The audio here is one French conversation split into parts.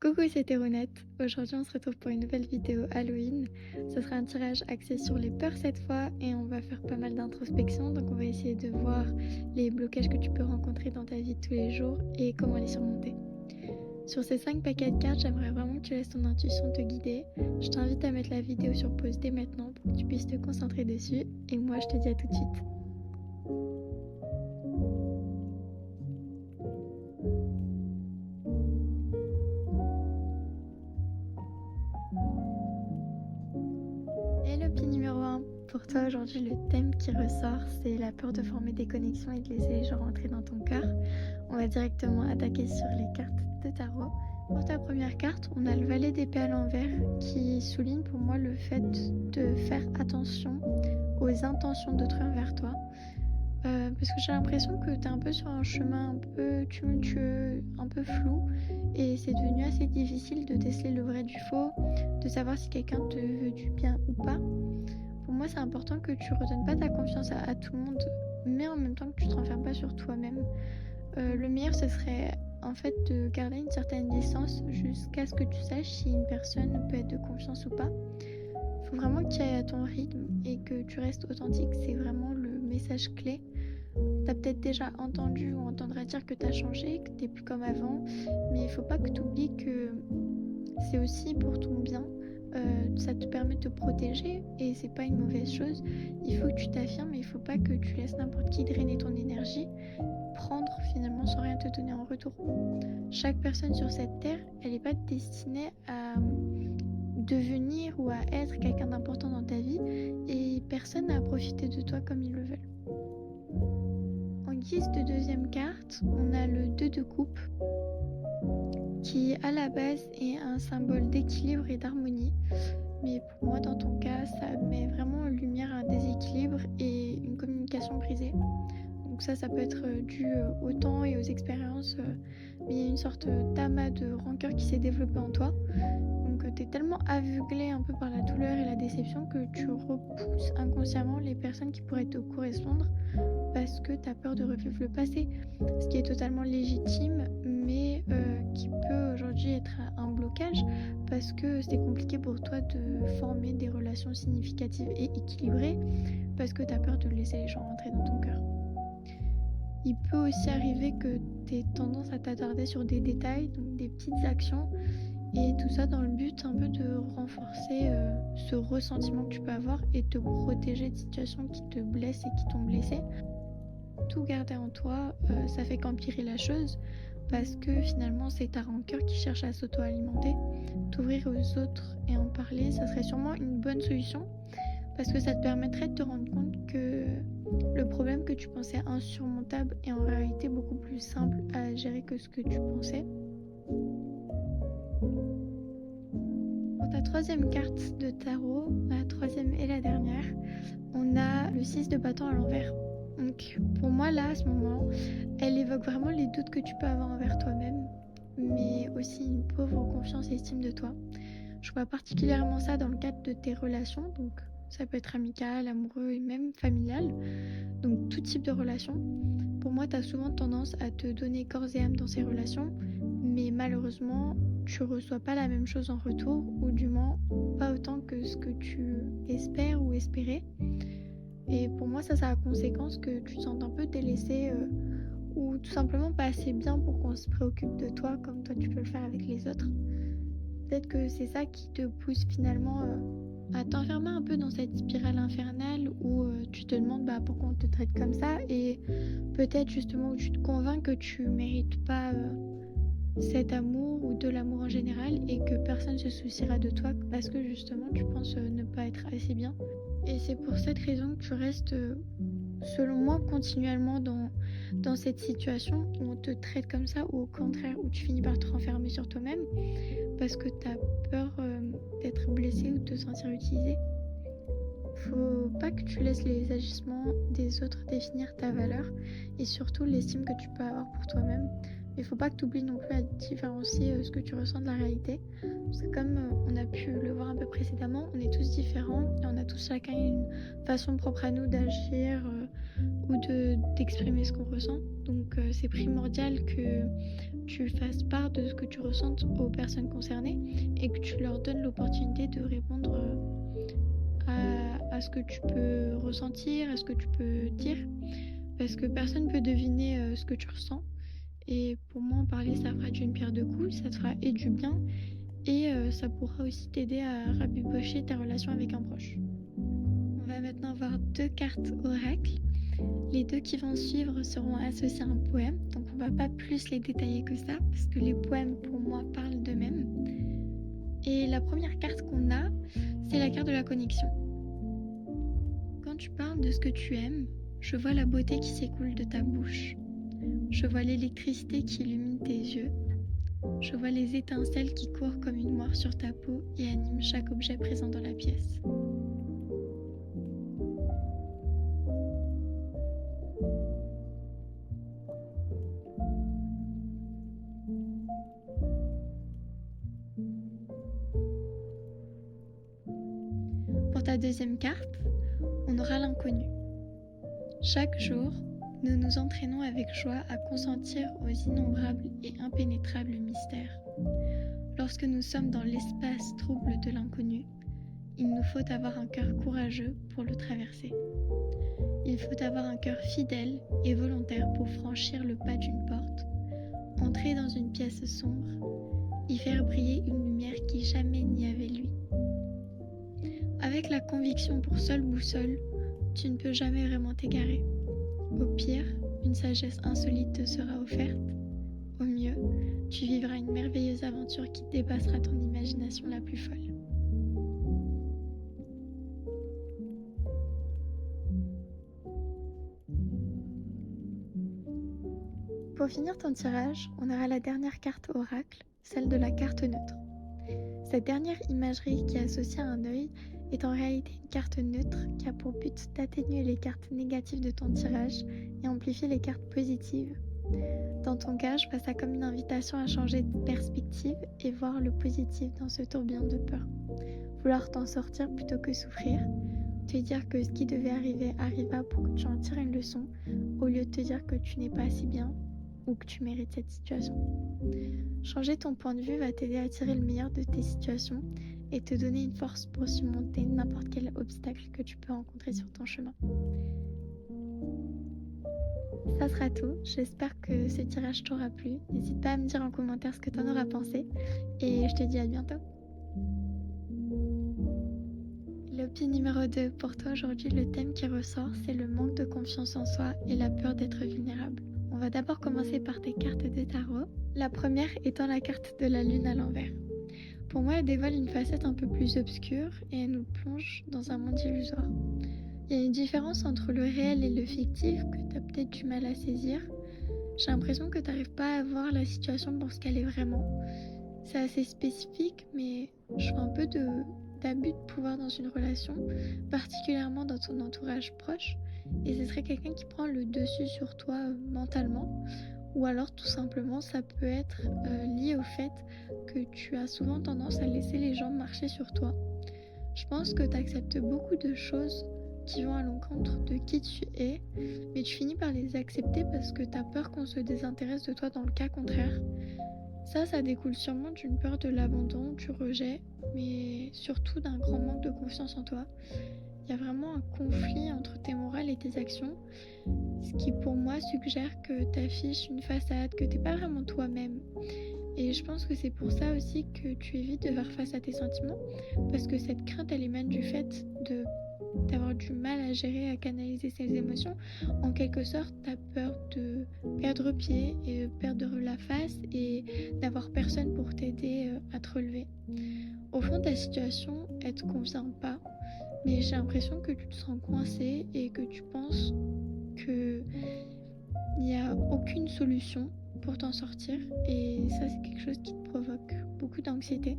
Coucou, c'était Ronette. Aujourd'hui, on se retrouve pour une nouvelle vidéo Halloween. Ce sera un tirage axé sur les peurs cette fois et on va faire pas mal d'introspection. Donc, on va essayer de voir les blocages que tu peux rencontrer dans ta vie de tous les jours et comment les surmonter. Sur ces 5 paquets de cartes, j'aimerais vraiment que tu laisses ton intuition te guider. Je t'invite à mettre la vidéo sur pause dès maintenant pour que tu puisses te concentrer dessus. Et moi, je te dis à tout de suite. Et le pied numéro 1, pour toi aujourd'hui, le thème qui ressort, c'est la peur de former des connexions et de laisser les gens rentrer dans ton cœur. On va directement attaquer sur les cartes de tarot. Pour ta première carte, on a le valet d'épée à l'envers qui souligne pour moi le fait de faire attention aux intentions d'autrui envers toi. Parce que j'ai l'impression que tu es un peu sur un chemin un peu tumultueux, un peu flou, et c'est devenu assez difficile de déceler le vrai du faux, de savoir si quelqu'un te veut du bien ou pas. Pour moi, c'est important que tu redonnes pas ta confiance à tout le monde, mais en même temps que tu te renfermes pas sur toi-même. Le meilleur, ce serait en fait de garder une certaine distance jusqu'à ce que tu saches si une personne peut être de confiance ou pas. Faut vraiment que tu ailles à ton rythme et que tu restes authentique, c'est vraiment le message clé. T'as peut-être déjà entendu ou entendras dire que t'as changé, que t'es plus comme avant, mais il faut pas que tu oublies que c'est aussi pour ton bien. Ça te permet de te protéger et c'est pas une mauvaise chose. Il faut que tu t'affirmes, mais il faut pas que tu laisses n'importe qui drainer ton énergie, prendre finalement sans rien te donner en retour. Chaque personne sur cette terre, elle n'est pas destinée à devenir ou à être quelqu'un d'important dans ta vie et personne n'a à profiter de toi comme ils le veulent. En guise de deuxième carte, on a le 2 de coupe qui à la base est un symbole d'équilibre et d'harmonie. Mais pour moi, dans ton cas, ça met vraiment en lumière un déséquilibre et une communication brisée. Donc ça peut être dû au temps et aux expériences, mais il y a une sorte d'amas de rancœur qui s'est développé en toi. Donc tu es tellement aveuglé un peu par la douleur et la déception que tu repousses inconsciemment les personnes qui pourraient te correspondre parce que tu as peur de revivre le passé, ce qui est totalement légitime, mais qui peut aujourd'hui être un blocage parce que c'est compliqué pour toi de former des relations significatives et équilibrées parce que tu as peur de laisser les gens rentrer dans ton cœur. Il peut aussi arriver que tu aies tendance à t'attarder sur des détails, donc des petites actions, et tout ça dans le but un peu de renforcer ce ressentiment que tu peux avoir et te protéger de situations qui te blessent et qui t'ont blessé. Tout garder en toi, ça fait qu'empirer la chose parce que finalement c'est ta rancœur qui cherche à s'auto-alimenter. T'ouvrir aux autres et en parler, ça serait sûrement une bonne solution parce que ça te permettrait de te rendre compte que le problème que tu pensais insurmontable est en réalité beaucoup plus simple à gérer que ce que tu pensais. Pour ta troisième carte de tarot, la troisième et la dernière, on a le 6 de bâton à l'envers. Donc pour moi là, à ce moment, elle évoque vraiment les doutes que tu peux avoir envers toi-même, mais aussi une pauvre confiance et estime de toi. Je vois particulièrement ça dans le cadre de tes relations, donc ça peut être amical, amoureux et même familial, donc tout type de relation. Pour moi, tu as souvent tendance à te donner corps et âme dans ces relations, mais malheureusement, tu reçois pas la même chose en retour, ou du moins pas autant que ce que tu espères ou espérais. Et pour moi, ça a la conséquence que tu te sens un peu délaissé ou tout simplement pas assez bien pour qu'on se préoccupe de toi comme toi tu peux le faire avec les autres. Peut-être que c'est ça qui te pousse finalement à t'enfermer un peu dans cette spirale infernale où tu te demandes pourquoi on te traite comme ça et peut-être justement où tu te convaincs que tu mérites pas cet amour ou de l'amour en général et que personne se souciera de toi parce que justement tu penses ne pas être assez bien. Et c'est pour cette raison que tu restes, selon moi, continuellement dans cette situation où on te traite comme ça ou au contraire où tu finis par te renfermer sur toi-même parce que tu as peur d'être blessé ou de te sentir utilisé. Faut pas que tu laisses les agissements des autres définir ta valeur et surtout l'estime que tu peux avoir pour toi-même. Mais faut pas que tu oublies non plus à différencier ce que tu ressens de la réalité. Parce que comme on a pu le voir un peu précédemment, on est tous différents et on a tous chacun une façon propre à nous d'agir ou d'exprimer ce qu'on ressent. Donc c'est primordial que tu fasses part de ce que tu ressentes aux personnes concernées et que tu leur donnes l'opportunité de répondre à ce que tu peux ressentir, à ce que tu peux dire, parce que personne ne peut deviner ce que tu ressens. Et pour moi, en parler, ça fera d'une pierre deux coups, ça te fera et du bien, et ça pourra aussi t'aider à rabibocher ta relation avec un proche. On va maintenant voir 2 cartes oracle. Les 2 qui vont suivre seront associés à un poème, donc on va pas plus les détailler que ça, parce que les poèmes pour moi parlent d'eux-mêmes. Et la première carte qu'on a, c'est la carte de la connexion. Quand tu parles de ce que tu aimes, je vois la beauté qui s'écoule de ta bouche. Je vois l'électricité qui illumine tes yeux. Je vois les étincelles qui courent comme une moire sur ta peau et animent chaque objet présent dans la pièce. Pour ta deuxième carte, on aura l'inconnu. Chaque jour, nous nous entraînons avec joie à consentir aux innombrables et impénétrables mystères. Lorsque nous sommes dans l'espace trouble de l'inconnu, il nous faut avoir un cœur courageux pour le traverser. Il faut avoir un cœur fidèle et volontaire pour franchir le pas d'une porte, entrer dans une pièce sombre, y faire briller une lumière qui jamais n'y avait lui. Avec la conviction pour seule boussole, tu ne peux jamais vraiment t'égarer. Au pire, une sagesse insolite te sera offerte. Au mieux, tu vivras une merveilleuse aventure qui dépassera ton imagination la plus folle. Pour finir ton tirage, on aura la dernière carte oracle, celle de la carte neutre. Cette dernière imagerie qui est associée à un œil est en réalité une carte neutre qui a pour but d'atténuer les cartes négatives de ton tirage et amplifier les cartes positives. Dans ton cas, je vois ça comme une invitation à changer de perspective et voir le positif dans ce tourbillon de peur. Vouloir t'en sortir plutôt que souffrir, te dire que ce qui devait arriver arriva pour que tu en tires une leçon, au lieu de te dire que tu n'es pas assez bien ou que tu mérites cette situation. Changer ton point de vue va t'aider à tirer le meilleur de tes situations et te donner une force pour surmonter n'importe quel obstacle que tu peux rencontrer sur ton chemin. Ça sera tout, j'espère que ce tirage t'aura plu. N'hésite pas à me dire en commentaire ce que t'en auras pensé et je te dis à bientôt. L'opie numéro 2, pour toi aujourd'hui, le thème qui ressort, c'est le manque de confiance en soi et la peur d'être vulnérable. On va d'abord commencer par tes cartes de tarot. La première étant la carte de la lune à l'envers. Pour moi, elle dévoile une facette un peu plus obscure et elle nous plonge dans un monde illusoire. Il y a une différence entre le réel et le fictif que tu as peut-être du mal à saisir. J'ai l'impression que tu n'arrives pas à voir la situation pour ce qu'elle est vraiment. C'est assez spécifique, mais je vois un peu d'abus de pouvoir dans une relation, particulièrement dans ton entourage proche, et ce serait quelqu'un qui prend le dessus sur toi mentalement, ou alors tout simplement ça peut être lié au fait que tu as souvent tendance à laisser les gens marcher sur toi. Je pense que tu acceptes beaucoup de choses qui vont à l'encontre de qui tu es, mais tu finis par les accepter parce que tu as peur qu'on se désintéresse de toi dans le cas contraire. Ça découle sûrement d'une peur de l'abandon, du rejet, mais surtout d'un grand manque de confiance en toi. Il y a vraiment un conflit entre tes morales et tes actions, ce qui pour moi suggère que tu affiches une façade, que tu n'es pas vraiment toi-même. Et je pense que c'est pour ça aussi que tu évites de faire face à tes sentiments, parce que cette crainte elle émane du fait d'avoir du mal à gérer, à canaliser ses émotions. En quelque sorte, tu as peur de perdre pied et perdre la face et d'avoir personne pour t'aider à te relever. Au fond, ta situation, elle te convient pas, mais j'ai l'impression que tu te sens coincé et que tu penses qu'il n'y a aucune solution pour t'en sortir, et ça c'est quelque chose qui te provoque beaucoup d'anxiété.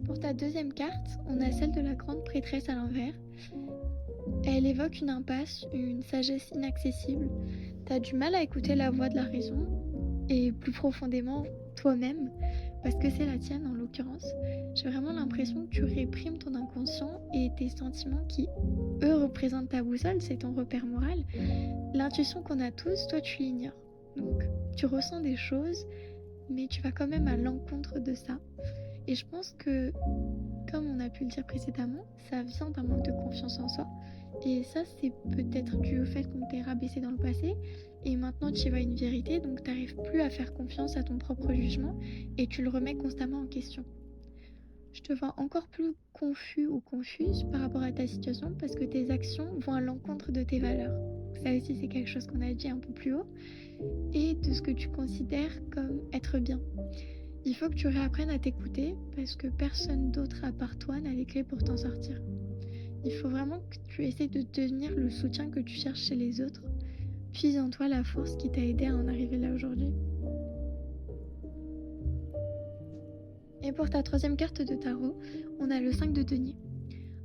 Pour ta deuxième carte, on a celle de la grande prêtresse à l'envers. Elle évoque une impasse, une sagesse inaccessible. T'as du mal à écouter la voix de la raison, et plus profondément toi-même, parce que c'est la tienne en l'occurrence. J'ai vraiment l'impression que tu réprimes ton inconscient et tes sentiments qui, eux, représentent ta boussole, c'est ton repère moral. L'intuition qu'on a tous, toi tu l'ignores. Donc Tu ressens des choses, mais tu vas quand même à l'encontre de ça. Et je pense que, comme on a pu le dire précédemment, ça vient d'un manque de confiance en soi. Et ça, c'est peut-être dû au fait qu'on t'ait rabaissé dans le passé. Et maintenant, tu y vois une vérité, donc tu n'arrives plus à faire confiance à ton propre jugement et tu le remets constamment en question. Je te vois encore plus confus ou confuse par rapport à ta situation parce que tes actions vont à l'encontre de tes valeurs. Ça aussi, c'est quelque chose qu'on a dit un peu plus haut. Et de ce que tu considères comme être bien. Il faut que tu réapprennes à t'écouter parce que personne d'autre à part toi n'a les clés pour t'en sortir. Il faut vraiment que tu essaies de devenir le soutien que tu cherches chez les autres. Puise en toi la force qui t'a aidé à en arriver là aujourd'hui. Et pour ta troisième carte de tarot, on a le 5 de denier.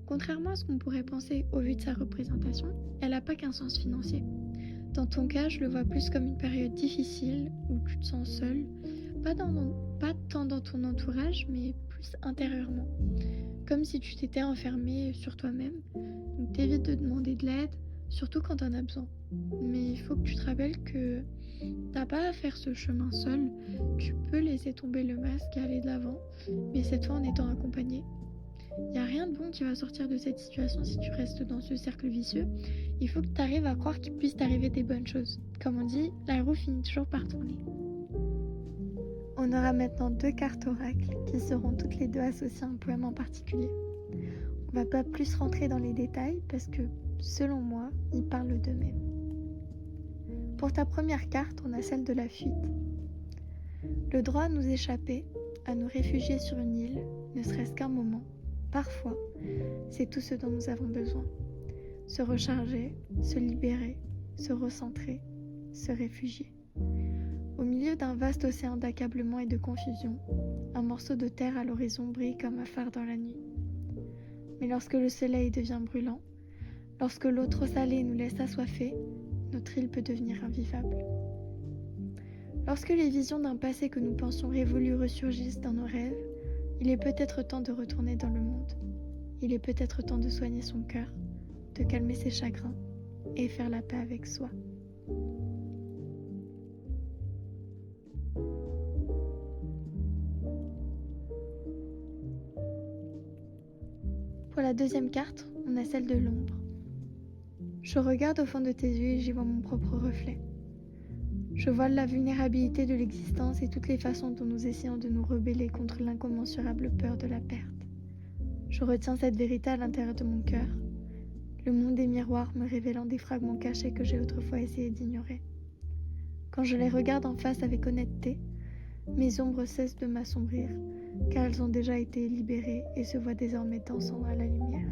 Contrairement à ce qu'on pourrait penser au vu de sa représentation, elle n'a pas qu'un sens financier. Dans ton cas, je le vois plus comme une période difficile où tu te sens seul, pas tant dans ton entourage, mais plus intérieurement. Comme si tu t'étais enfermé sur toi-même. Donc t'évites de demander de l'aide, surtout quand t'en as besoin. Mais il faut que tu te rappelles que t'as pas à faire ce chemin seul. Tu peux laisser tomber le masque et aller de l'avant, mais cette fois en étant accompagné. Il n'y a rien de bon qui va sortir de cette situation si tu restes dans ce cercle vicieux. Il faut que tu arrives à croire qu'il puisse t'arriver des bonnes choses. Comme on dit, la roue finit toujours par tourner. On aura maintenant 2 cartes oracles qui seront toutes les deux associées à un poème en particulier. On va pas plus rentrer dans les détails parce que, selon moi, ils parlent d'eux-mêmes. Pour ta première carte, on a celle de la fuite. Le droit à nous échapper, à nous réfugier sur une île, ne serait-ce qu'un moment, parfois, c'est tout ce dont nous avons besoin. Se recharger, se libérer, se recentrer, se réfugier. Au milieu d'un vaste océan d'accablement et de confusion, un morceau de terre à l'horizon brille comme un phare dans la nuit. Mais lorsque le soleil devient brûlant, lorsque l'eau trop salée nous laisse assoiffés, notre île peut devenir invivable. Lorsque les visions d'un passé que nous pensions révolu ressurgissent dans nos rêves, il est peut-être temps de retourner dans le monde. Il est peut-être temps de soigner son cœur, de calmer ses chagrins et faire la paix avec soi. Pour la deuxième carte, on a celle de l'ombre. Je regarde au fond de tes yeux et j'y vois mon propre reflet. Je vois la vulnérabilité de l'existence et toutes les façons dont nous essayons de nous rebeller contre l'incommensurable peur de la perte. Je retiens cette vérité à l'intérieur de mon cœur, le monde des miroirs me révélant des fragments cachés que j'ai autrefois essayé d'ignorer. Quand je les regarde en face avec honnêteté, mes ombres cessent de m'assombrir, car elles ont déjà été libérées et se voient désormais dansant à la lumière.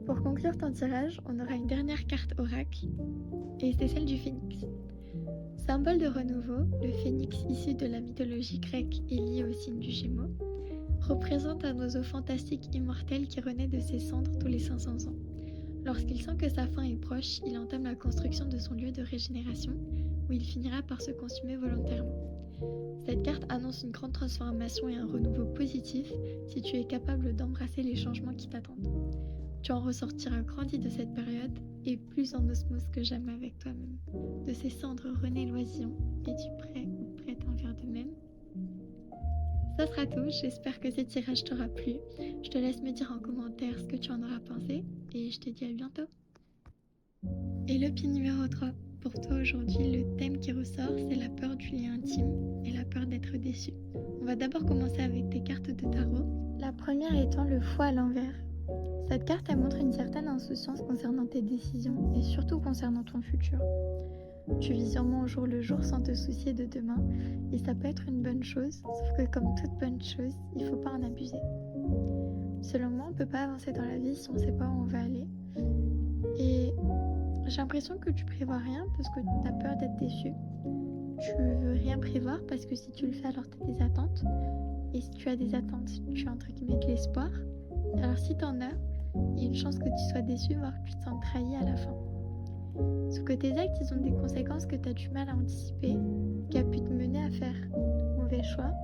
Pour conclure ton tirage, on aura une dernière carte oracle, et c'est celle du phénix. Symbole de renouveau, le phénix issu de la mythologie grecque et lié au signe du Gémeaux, représente un oiseau fantastique immortel qui renaît de ses cendres tous les 500 ans. Lorsqu'il sent que sa fin est proche, il entame la construction de son lieu de régénération, où il finira par se consumer volontairement. Cette carte annonce une grande transformation et un renouveau positif si tu es capable d'embrasser les changements qui t'attendent. Tu en ressortiras grandi de cette période et plus en osmose que jamais avec toi-même. De ces cendres renaît l'oisillon. Es-tu prêt ou prête à en faire de même? Ça sera tout, j'espère que ce tirage t'aura plu. Je te laisse me dire en commentaire ce que tu en auras pensé et je te dis à bientôt. Et le pin numéro 3. Pour toi aujourd'hui, le thème qui ressort, c'est la peur du lien intime et la peur d'être déçu. On va d'abord commencer avec tes cartes de tarot. La première étant le fou à l'envers. Cette carte, elle montre une certaine insouciance concernant tes décisions et surtout concernant ton futur. Tu vis sûrement au jour le jour sans te soucier de demain et ça peut être une bonne chose, sauf que comme toute bonne chose, il ne faut pas en abuser. Selon moi, on ne peut pas avancer dans la vie si on ne sait pas où on va aller. Et j'ai l'impression que tu prévois rien parce que tu as peur d'être déçu. Tu veux rien prévoir parce que si tu le fais, alors tu as des attentes. Et si tu as des attentes, tu as entre guillemets de l'espoir. Alors si tu en as, il y a une chance que tu sois déçu, voire que tu te sens trahi à la fin. Sauf que tes actes, ils ont des conséquences que tu as du mal à anticiper, qui a pu te mener à faire de mauvais choix,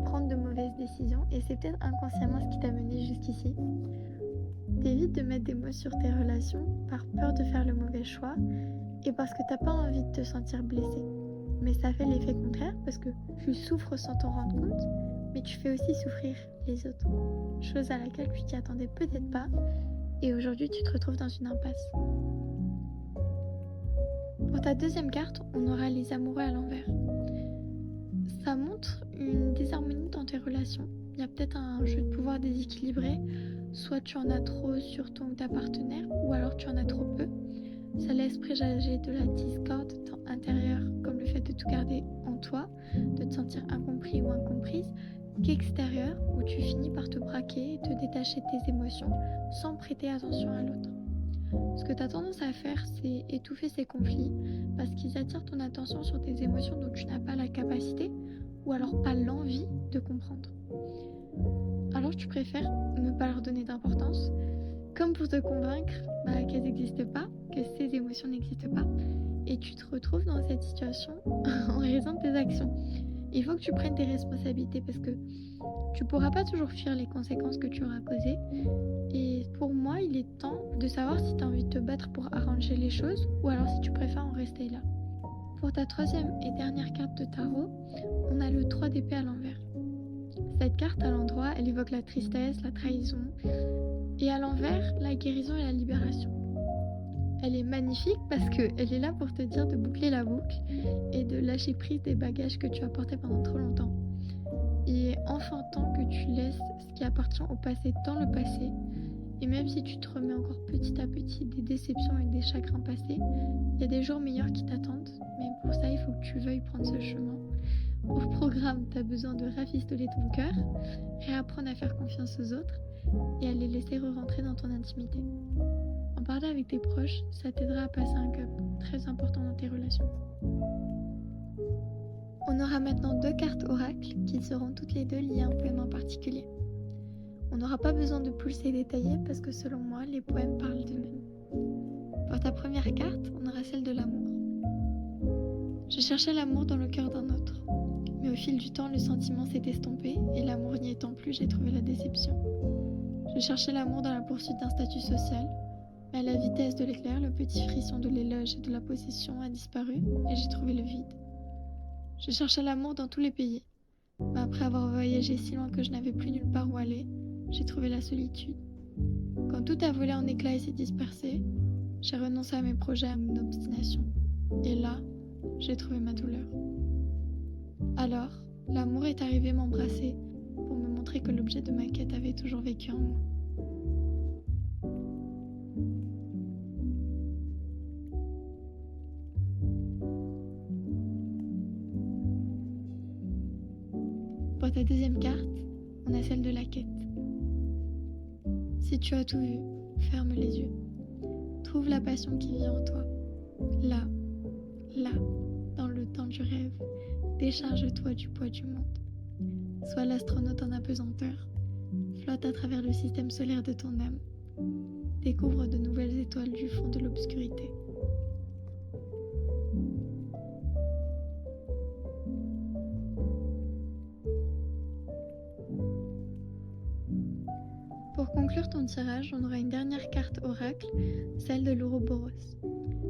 prendre de mauvaises décisions, et c'est peut-être inconsciemment ce qui t'a mené jusqu'ici. T'évites de mettre des mots sur tes relations par peur de faire le mauvais choix et parce que t'as pas envie de te sentir blessé. Mais ça fait l'effet contraire parce que tu souffres sans t'en rendre compte, mais tu fais aussi souffrir les autres. Chose à laquelle tu t'y attendais peut-être pas et aujourd'hui tu te retrouves dans une impasse. Pour ta deuxième carte, on aura les amoureux à l'envers. Ça montre une désharmonie dans tes relations. Il y a peut-être un jeu de pouvoir déséquilibré. Soit tu en as trop sur ton ou ta partenaire, ou alors tu en as trop peu. Ça laisse présager de la discorde intérieure, comme le fait de tout garder en toi, de te sentir incompris ou incomprise, qu'extérieur, où tu finis par te braquer et te détacher de tes émotions sans prêter attention à l'autre. Ce que tu as tendance à faire, c'est étouffer ces conflits parce qu'ils attirent ton attention sur des émotions dont tu n'as pas la capacité ou alors pas l'envie de comprendre. Alors tu préfères ne pas leur donner d'importance, comme pour te convaincre qu'elles n'existent pas, que ces émotions n'existent pas, et tu te retrouves dans cette situation en raison de tes actions. Il faut que tu prennes tes responsabilités parce que tu pourras pas toujours fuir les conséquences que tu auras causées. Et pour moi, il est temps de savoir si tu as envie de te battre pour arranger les choses ou alors si tu préfères en rester là. Pour ta troisième et dernière carte de tarot, on a le 3 d'épée à l'envers. Cette carte à l'endroit, elle évoque la tristesse, la trahison, et à l'envers, la guérison et la libération. Elle est magnifique parce qu'elle est là pour te dire de boucler la boucle et de lâcher prise des bagages que tu as portés pendant trop longtemps. Il est enfin temps que tu laisses ce qui appartient au passé dans le passé. Et même si tu te remets encore petit à petit des déceptions et des chagrins passés, il y a des jours meilleurs qui t'attendent. Mais pour ça, il faut que tu veuilles prendre ce chemin. Au programme, tu as besoin de rafistoler ton cœur, réapprendre à faire confiance aux autres et à les laisser re-rentrer dans ton intimité. En parler avec tes proches, ça t'aidera à passer un cap très important dans tes relations. On aura maintenant 2 cartes oracles qui seront toutes les 2 liées à un poème en particulier. On n'aura pas besoin de plus les détailler parce que selon moi, les poèmes parlent d'eux-mêmes. Pour ta première carte, on aura celle de l'amour. Je cherchais l'amour dans le cœur d'un autre. Mais au fil du temps, le sentiment s'est estompé et l'amour n'y étant plus, j'ai trouvé la déception. Je cherchais l'amour dans la poursuite d'un statut social, mais à la vitesse de l'éclair, le petit frisson de l'éloge et de la possession a disparu et j'ai trouvé le vide. Je cherchais l'amour dans tous les pays, mais après avoir voyagé si loin que je n'avais plus nulle part où aller, j'ai trouvé la solitude. Quand tout a volé en éclats et s'est dispersé, j'ai renoncé à mes projets, à mon obstination. Et là, j'ai trouvé ma douleur. Alors, l'amour est arrivé m'embrasser pour me montrer que l'objet de ma quête avait toujours vécu en moi. Pour ta deuxième carte, on a celle de la quête. Si tu as tout vu, ferme les yeux. Trouve la passion qui vit en toi. Là, dans le temps du rêve. Décharge-toi du poids du monde. Sois l'astronaute en apesanteur. Flotte à travers le système solaire de ton âme. Découvre de nouvelles étoiles du fond de l'obscurité. Pour conclure ton tirage, on aura une dernière carte oracle, celle de l'Ouroboros.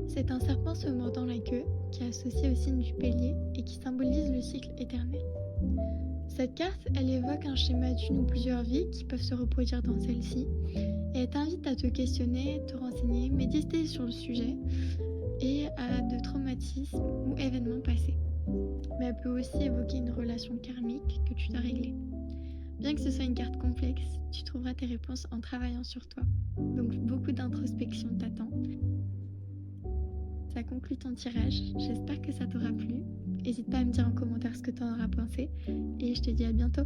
C'est un serpent se mordant la queue qui est associé au signe du bélier et qui symbolise le cycle éternel. Cette carte, elle évoque un schéma d'une ou plusieurs vies qui peuvent se reproduire dans celle-ci et elle t'invite à te questionner, te renseigner, méditer sur le sujet et à de traumatismes ou événements passés. Mais elle peut aussi évoquer une relation karmique que tu dois régler. Bien que ce soit une carte complexe, tu trouveras tes réponses en travaillant sur toi. Donc beaucoup d'introspection t'attend. Ça conclut ton tirage, j'espère que ça t'aura plu. N'hésite pas à me dire en commentaire ce que tu en auras pensé et je te dis à bientôt.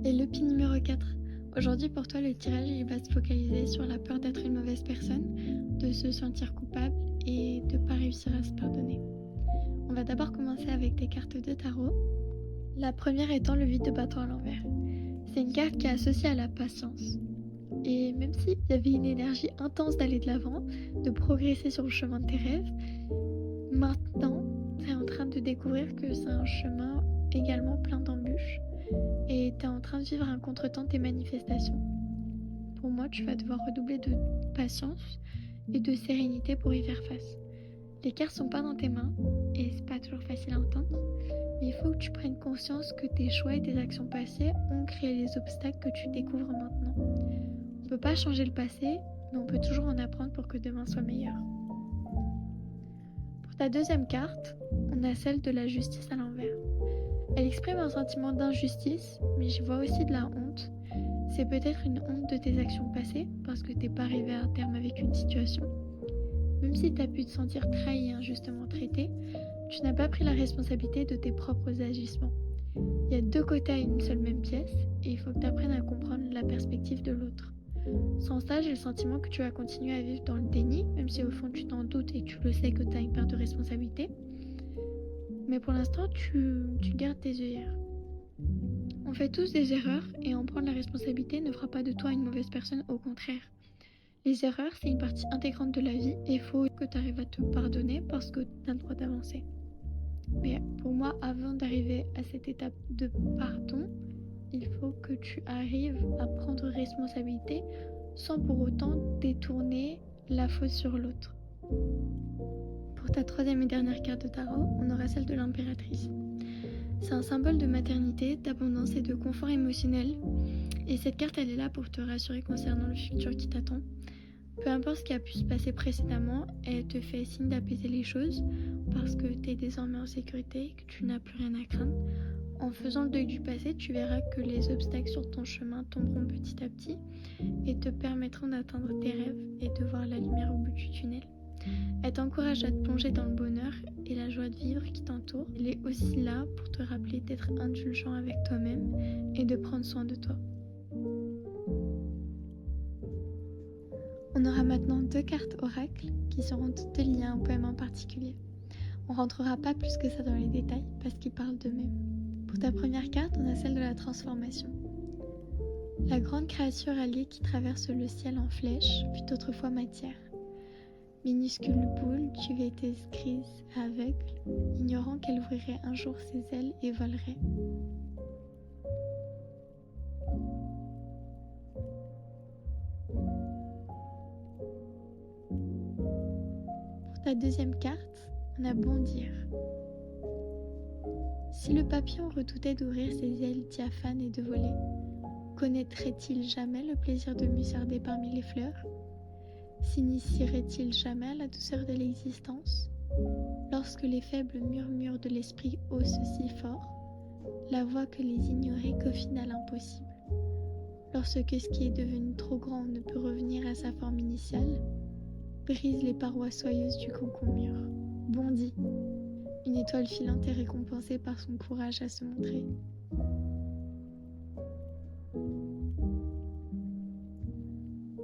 Et le pin numéro 4. Aujourd'hui pour toi le tirage il va se focaliser sur la peur d'être une mauvaise personne, de se sentir coupable et de ne pas réussir à se pardonner. On va d'abord commencer avec tes cartes de tarot. La première étant le 8 de bâton à l'envers. C'est une carte qui est associée à la patience. Et même s'il y avait une énergie intense d'aller de l'avant, de progresser sur le chemin de tes rêves, maintenant, tu es en train de découvrir que c'est un chemin également plein d'embûches et tu es en train de vivre un contretemps de tes manifestations. pour moi, tu vas devoir redoubler de patience et de sérénité pour y faire face. Les cartes sont pas dans tes mains et c'est pas toujours facile à entendre, mais il faut que tu prennes conscience que tes choix et tes actions passées ont créé les obstacles que tu découvres maintenant. On peut pas changer le passé, mais on peut toujours en apprendre pour que demain soit meilleur. Pour ta deuxième carte, on a celle de la justice à l'envers. Elle exprime un sentiment d'injustice, mais j'y vois aussi de la honte. C'est peut-être une honte de tes actions passées, parce que t'es pas arrivé à un terme avec une situation. Même si tu as pu te sentir trahi et injustement traité, tu n'as pas pris la responsabilité de tes propres agissements. Il y a deux côtés à une seule même pièce, et il faut que tu apprennes à comprendre la perspective de l'autre. Sans ça, j'ai le sentiment que tu vas continuer à vivre dans le déni, même si au fond tu t'en doutes et tu le sais que tu as une part de responsabilité. Mais pour l'instant, tu gardes tes œillères. On fait tous des erreurs, et en prendre la responsabilité ne fera pas de toi une mauvaise personne, au contraire. Les erreurs, c'est une partie intégrante de la vie et il faut que tu arrives à te pardonner parce que tu as le droit d'avancer. Mais pour moi, avant d'arriver à cette étape de pardon, il faut que tu arrives à prendre responsabilité sans pour autant détourner la faute sur l'autre. Pour ta troisième et dernière carte de tarot, on aura celle de l'impératrice. C'est un symbole de maternité, d'abondance et de confort émotionnel. Et cette carte, elle est là pour te rassurer concernant le futur qui t'attend. Peu importe ce qui a pu se passer précédemment, elle te fait signe d'apaiser les choses parce que tu es désormais en sécurité et que tu n'as plus rien à craindre. En faisant le deuil du passé, tu verras que les obstacles sur ton chemin tomberont petit à petit et te permettront d'atteindre tes rêves et de voir la lumière au bout du tunnel. Elle t'encourage à te plonger dans le bonheur et la joie de vivre qui t'entoure. Elle est aussi là pour te rappeler d'être indulgent avec toi-même et de prendre soin de toi. On aura maintenant deux cartes oracles qui seront toutes liées à un poème en particulier. On rentrera pas plus que ça dans les détails parce qu'ils parlent d'eux-mêmes. Pour ta première carte, on a celle de la transformation. La grande créature alliée qui traverse le ciel en flèche fut autrefois matière. Minuscule boule, tu étais grise, aveugle, ignorant qu'elle ouvrirait un jour ses ailes et volerait. Pour ta deuxième carte, on a bondir. Si le papillon redoutait d'ouvrir ses ailes diaphanes et de voler, connaîtrait-il jamais le plaisir de musarder parmi les fleurs? S'initierait-il jamais à la douceur de l'existence? Lorsque les faibles murmures de l'esprit haussent si fort, la voix que les ignorait confine à l'impossible. Lorsque ce qui est devenu trop grand ne peut revenir à sa forme initiale, brise les parois soyeuses du cocon mûr. Bondit. Une étoile filante est récompensée par son courage à se montrer.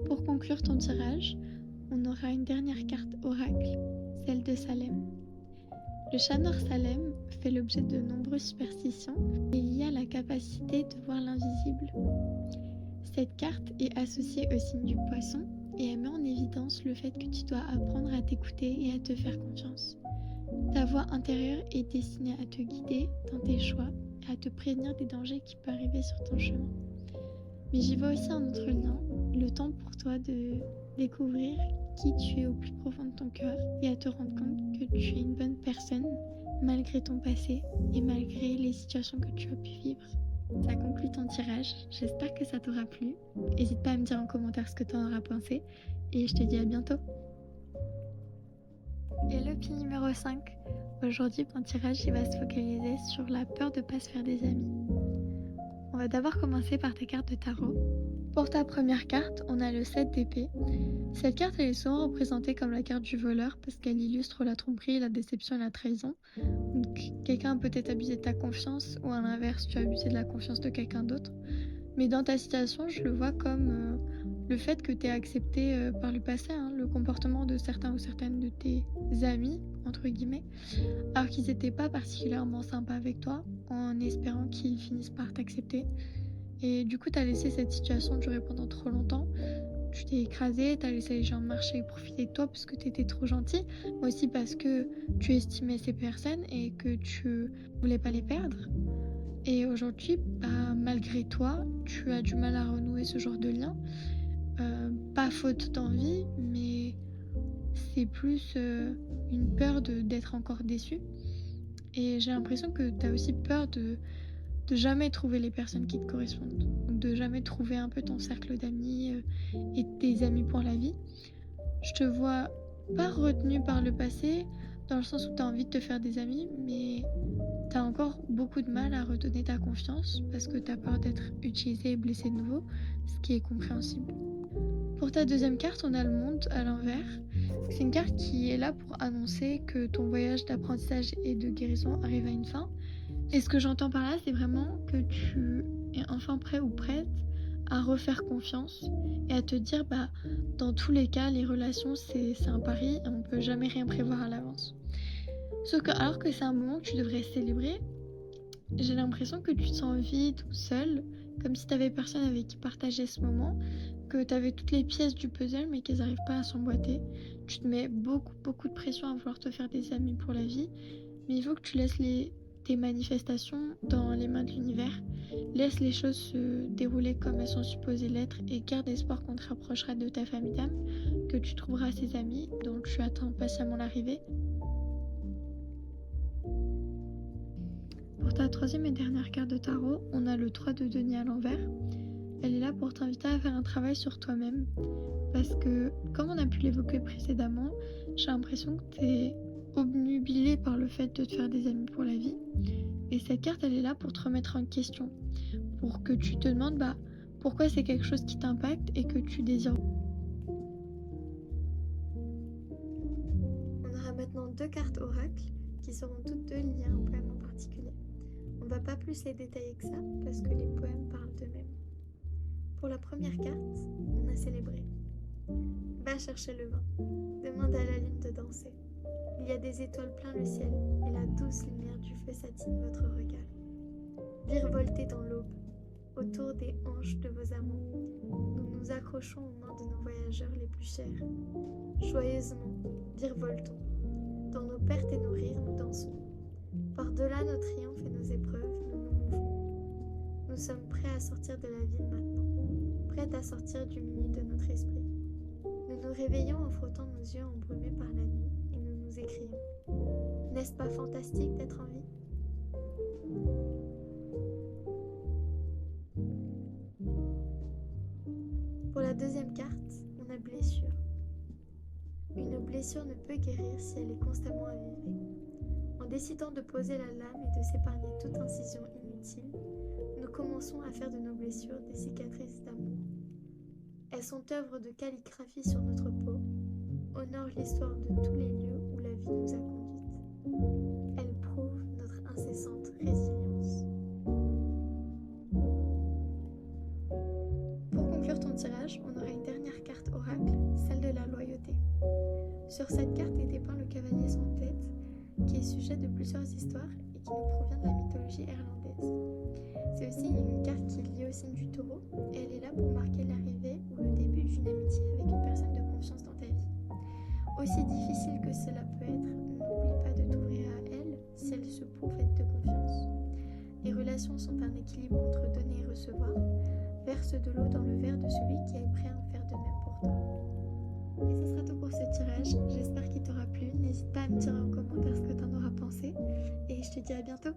Pour conclure ton tirage, on aura une dernière carte oracle, celle de Salem. Le chat noir Salem fait l'objet de nombreuses superstitions et il y a la capacité de voir l'invisible. Cette carte est associée au signe du poisson et elle met en évidence le fait que tu dois apprendre à t'écouter et à te faire confiance. Ta voix intérieure est destinée à te guider dans tes choix et à te prévenir des dangers qui peuvent arriver sur ton chemin. Mais j'y vois aussi un autre lien, le temps pour toi de découvrir qui tu es au plus profond de ton cœur et à te rendre compte que tu es une bonne personne malgré ton passé et malgré les situations que tu as pu vivre. Ça conclut ton tirage, j'espère que ça t'aura plu. N'hésite pas à me dire en commentaire ce que tu en auras pensé et je te dis à bientôt. Et le pin numéro 5, aujourd'hui mon tirage il va se focaliser sur la peur de ne pas se faire des amis. On va d'abord commencer par ta carte de tarot. Pour ta première carte, on a le 7 d'épée. Cette carte elle est souvent représentée comme la carte du voleur parce qu'elle illustre la tromperie, la déception et la trahison. Donc quelqu'un a peut-être abusé de ta confiance ou à l'inverse tu as abusé de la confiance de quelqu'un d'autre. Mais dans ta situation, je le vois comme le fait que tu aies accepté par le passé le comportement de certains ou certaines de tes amis, entre guillemets, alors qu'ils n'étaient pas particulièrement sympas avec toi, en espérant qu'ils finissent par t'accepter. Et du coup, tu as laissé cette situation durer pendant trop longtemps. Tu t'es écrasé, tu as laissé les gens marcher et profiter de toi parce que tu étais trop gentil, mais aussi parce que tu estimais ces personnes et que tu voulais pas les perdre. Et aujourd'hui, malgré toi, tu as du mal à renouer ce genre de lien. pas faute d'envie, mais c'est plus une peur d'être encore déçu. Et j'ai l'impression que tu as aussi peur de jamais trouver les personnes qui te correspondent. Donc de jamais trouver un peu ton cercle d'amis et tes amis pour la vie. Je te vois pas retenu par le passé, dans le sens où tu as envie de te faire des amis, mais tu as encore beaucoup de mal à redonner ta confiance parce que tu as peur d'être utilisé et blessé de nouveau, ce qui est compréhensible. Pour ta deuxième carte, on a le monde à l'envers. C'est une carte qui est là pour annoncer que ton voyage d'apprentissage et de guérison arrive à une fin. Et ce que j'entends par là, c'est vraiment que tu es enfin prêt ou prête à refaire confiance et à te dire, dans tous les cas, les relations, c'est un pari et on peut jamais rien prévoir à l'avance. Sauf que, alors que c'est un moment que tu devrais célébrer, j'ai l'impression que tu te sens vide ou seule, comme si tu n'avais personne avec qui partager ce moment, que tu avais toutes les pièces du puzzle mais qu'elles n'arrivent pas à s'emboîter. Tu te mets beaucoup de pression à vouloir te faire des amis pour la vie, mais il faut que tu laisses tes manifestations dans les mains de l'univers. Laisse les choses se dérouler comme elles sont supposées l'être et garde espoir qu'on te rapprochera de ta famille d'âme, que tu trouveras ces amis dont tu attends patiemment l'arrivée. Pour ta troisième et dernière carte de tarot, on a le 3 de denier à l'envers. Elle est là pour t'inviter à faire un travail sur toi-même. Parce que, comme on a pu l'évoquer précédemment, j'ai l'impression que tu es obnubilé par le fait de te faire des amis pour la vie. Et cette carte, elle est là pour te remettre en question. Pour que tu te demandes pourquoi c'est quelque chose qui t'impacte et que tu désires. On aura maintenant 2 cartes oracles qui seront toutes deux liées à un poème en particulier. On ne va pas plus les détailler que ça parce que les poèmes parlent d'eux-mêmes. Pour la première carte, on a célébré. Va chercher le vin, demande à la lune de danser. Il y a des étoiles plein le ciel et la douce lumière du feu satine votre regard. Virevoltez dans l'aube, autour des hanches de vos amants. Nous nous accrochons aux mains de nos voyageurs les plus chers. Joyeusement, virevoltons. Dans nos pertes et nos rires, nous dansons. Par-delà nos triomphes et nos épreuves, nous nous mouvons. Nous sommes prêts à sortir de la ville maintenant, prêts à sortir du milieu de notre esprit. Nous nous réveillons en frottant nos yeux embrumés par la nuit et nous nous écrions. N'est-ce pas fantastique d'être en vie ? Pour la deuxième carte, on a blessure. Une blessure ne peut guérir si elle est constamment avivée. En décidant de poser la lame et de s'épargner toute incision inutile, nous commençons à faire de nos blessures des cicatrices d'amour. Elles sont œuvres de calligraphie sur notre peau, honorent l'histoire de tous les lieux où la vie nous a conduites. Elles prouvent notre incessante résilience. Pour conclure ton tirage, on aura une dernière carte oracle, celle de la loyauté. Sur cette carte est dépeint le cavalier sans tête, qui est sujet de plusieurs histoires et qui nous provient de la mythologie irlandaise. C'est aussi une carte qui est liée au signe du taureau et elle est là pour marquer l'arrivée ou le début d'une amitié avec une personne de confiance dans ta vie. Aussi difficile que cela peut être, n'oublie pas de t'ouvrir à elle si elle se prouve être de confiance. Les relations sont un équilibre entre donner et recevoir. Verse de l'eau dans le verre de celui qui est prêt à en faire de même pour toi. Et ce sera tout pour ce tirage, j'espère qu'il t'aura plu. N'hésite pas à me dire en commentaire ce que t'en auras pensé et je te dis à bientôt.